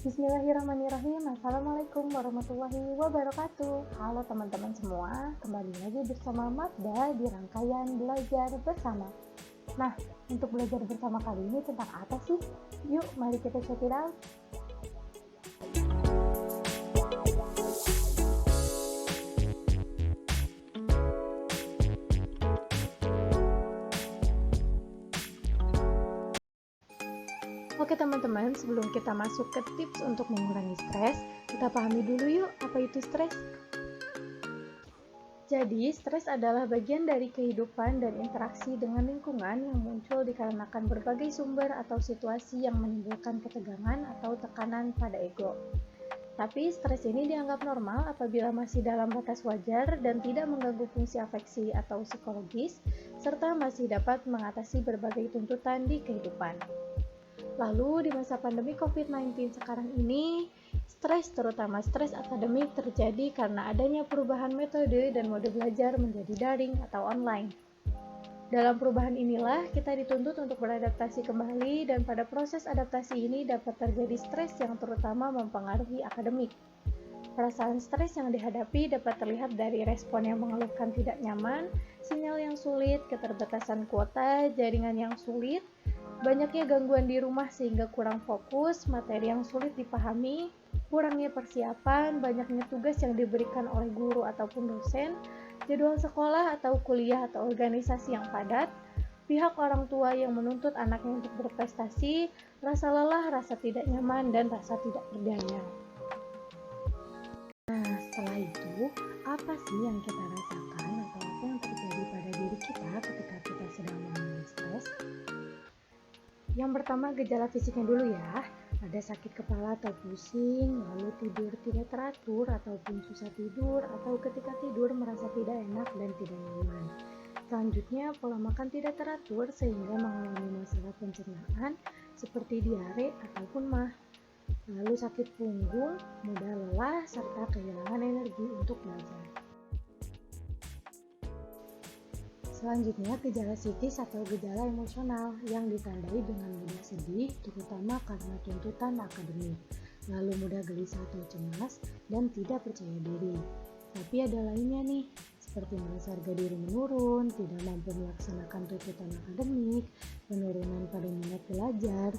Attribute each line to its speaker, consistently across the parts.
Speaker 1: Bismillahirrahmanirrahim. Assalamualaikum warahmatullahi wabarakatuh. Halo teman-teman semua, kembali lagi bersama Mabda di rangkaian belajar bersama. Nah, untuk belajar bersama kali ini tentang apa sih? Yuk, mari kita check it out. Oke teman-teman, sebelum kita masuk ke tips untuk mengurangi stres, kita pahami dulu yuk apa itu stres. Jadi, stres adalah bagian dari kehidupan dan interaksi dengan lingkungan yang muncul dikarenakan berbagai sumber atau situasi yang menimbulkan ketegangan atau tekanan pada ego. Tapi stres ini dianggap normal apabila masih dalam batas wajar dan tidak mengganggu fungsi afeksi atau psikologis, serta masih dapat mengatasi berbagai tuntutan di kehidupan. Lalu di masa pandemi COVID-19 sekarang ini, stres terutama stres akademik terjadi karena adanya perubahan metode dan mode belajar menjadi daring atau online. Dalam perubahan inilah kita dituntut untuk beradaptasi kembali dan pada proses adaptasi ini dapat terjadi stres yang terutama mempengaruhi akademik. Perasaan stres yang dihadapi dapat terlihat dari respon yang mengeluhkan tidak nyaman, sinyal yang sulit, keterbatasan kuota, jaringan yang sulit, banyaknya gangguan di rumah sehingga kurang fokus, materi yang sulit dipahami, kurangnya persiapan, banyaknya tugas yang diberikan oleh guru ataupun dosen, jadwal sekolah atau kuliah atau organisasi yang padat, pihak orang tua yang menuntut anaknya untuk berprestasi, rasa lelah, rasa tidak nyaman, dan rasa tidak berdaya. Nah, setelah itu, apa sih yang kita rasakan atau apa yang terjadi pada diri kita ketika kita sedang mengalami stres? Yang pertama gejala fisiknya dulu ya, ada sakit kepala atau pusing, lalu tidur tidak teratur ataupun susah tidur, atau ketika tidur merasa tidak enak dan tidak nyaman. Selanjutnya pola makan tidak teratur sehingga mengalami masalah pencernaan seperti diare ataupun MAH. Lalu sakit punggung, mudah lelah, serta kehilangan energi untuk belajar. Selanjutnya, gejala psikis atau gejala emosional yang ditandai dengan mudah sedih, terutama karena tuntutan akademik, lalu mudah gelisah atau cemas, dan tidak percaya diri. Tapi ada lainnya nih, seperti merasa harga diri menurun, tidak mampu melaksanakan tuntutan akademik, penurunan pada minat belajar,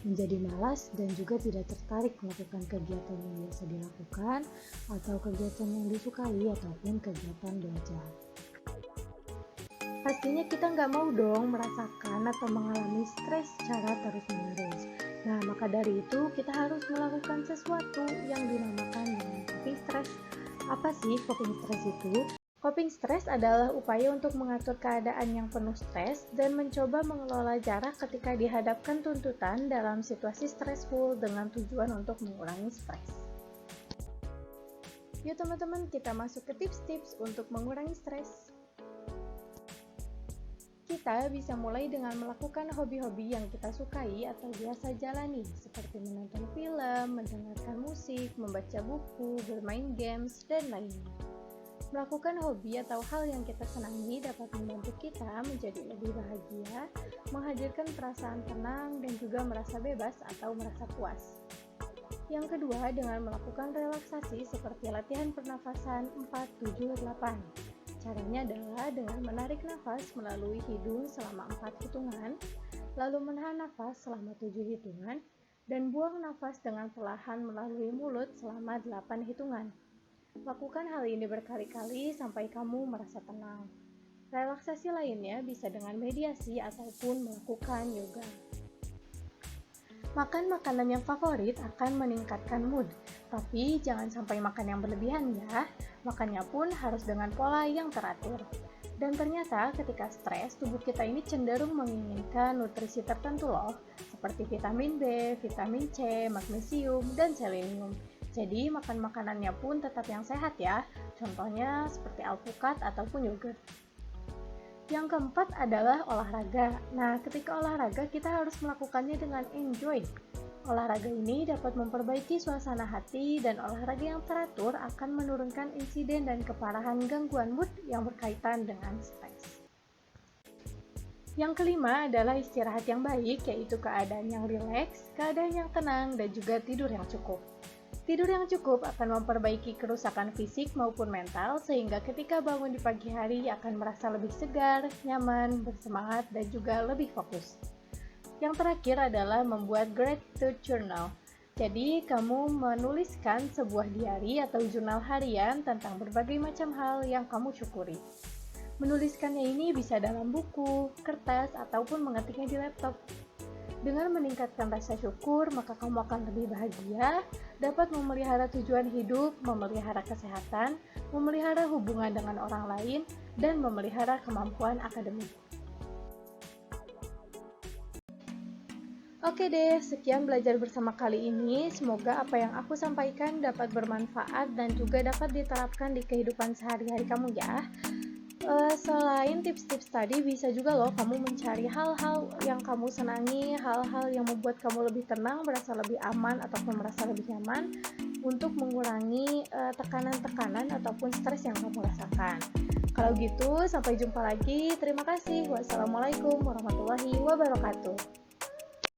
Speaker 1: menjadi malas, dan juga tidak tertarik melakukan kegiatan yang biasa dilakukan, atau kegiatan yang disukai, ataupun kegiatan belajar. Pastinya kita nggak mau dong merasakan atau mengalami stres secara terus-menerus. Nah, maka dari itu kita harus melakukan sesuatu yang dinamakan dengan coping stress. Apa sih coping stress itu? Coping stress adalah upaya untuk mengatur keadaan yang penuh stres dan mencoba mengelola jarak ketika dihadapkan tuntutan dalam situasi stressful dengan tujuan untuk mengurangi stres. Yuk teman-teman, kita masuk ke tips-tips untuk mengurangi stres. Kita bisa mulai dengan melakukan hobi-hobi yang kita sukai atau biasa jalani, seperti menonton film, mendengarkan musik, membaca buku, bermain games, dan lainnya. Melakukan hobi atau hal yang kita senangi dapat membantu kita menjadi lebih bahagia, menghadirkan perasaan tenang, dan juga merasa bebas atau merasa puas. Yang kedua, dengan melakukan relaksasi seperti latihan pernafasan 4-7-8. Caranya adalah dengan menarik nafas melalui hidung selama 4 hitungan, lalu menahan nafas selama 7 hitungan, dan buang nafas dengan perlahan melalui mulut selama 8 hitungan. Lakukan hal ini berkali-kali sampai kamu merasa tenang. Relaksasi lainnya bisa dengan mediasi ataupun melakukan yoga. Makan makanan yang favorit akan meningkatkan mood, tapi jangan sampai makan yang berlebihan ya. Makannya pun harus dengan pola yang teratur. Dan ternyata ketika stres, tubuh kita ini cenderung menginginkan nutrisi tertentu loh, seperti vitamin B, vitamin C, magnesium, dan selenium. Jadi makan makanannya pun tetap yang sehat ya, contohnya seperti alpukat ataupun yogurt. Yang keempat adalah olahraga. Nah, ketika olahraga kita harus melakukannya dengan enjoy. Olahraga ini dapat memperbaiki suasana hati dan olahraga yang teratur akan menurunkan insiden dan keparahan gangguan mood yang berkaitan dengan stres. Yang kelima adalah istirahat yang baik, yaitu keadaan yang rileks, keadaan yang tenang, dan juga tidur yang cukup. Tidur yang cukup akan memperbaiki kerusakan fisik maupun mental, sehingga ketika bangun di pagi hari akan merasa lebih segar, nyaman, bersemangat, dan juga lebih fokus. Yang terakhir adalah membuat gratitude journal. Jadi, kamu menuliskan sebuah diary atau jurnal harian tentang berbagai macam hal yang kamu syukuri. Menuliskannya ini bisa dalam buku, kertas, ataupun mengetiknya di laptop. Dengan meningkatkan rasa syukur, maka kamu akan lebih bahagia, dapat memelihara tujuan hidup, memelihara kesehatan, memelihara hubungan dengan orang lain, dan memelihara kemampuan akademik. Oke deh, sekian belajar bersama kali ini. Semoga apa yang aku sampaikan dapat bermanfaat dan juga dapat diterapkan di kehidupan sehari-hari kamu ya. Selain tips-tips tadi, bisa juga loh kamu mencari hal-hal yang kamu senangi, hal-hal yang membuat kamu lebih tenang, merasa lebih aman, ataupun merasa lebih nyaman untuk mengurangi tekanan-tekanan ataupun stres yang kamu rasakan. Kalau gitu, sampai jumpa lagi. Terima kasih. Wassalamualaikum warahmatullahi wabarakatuh.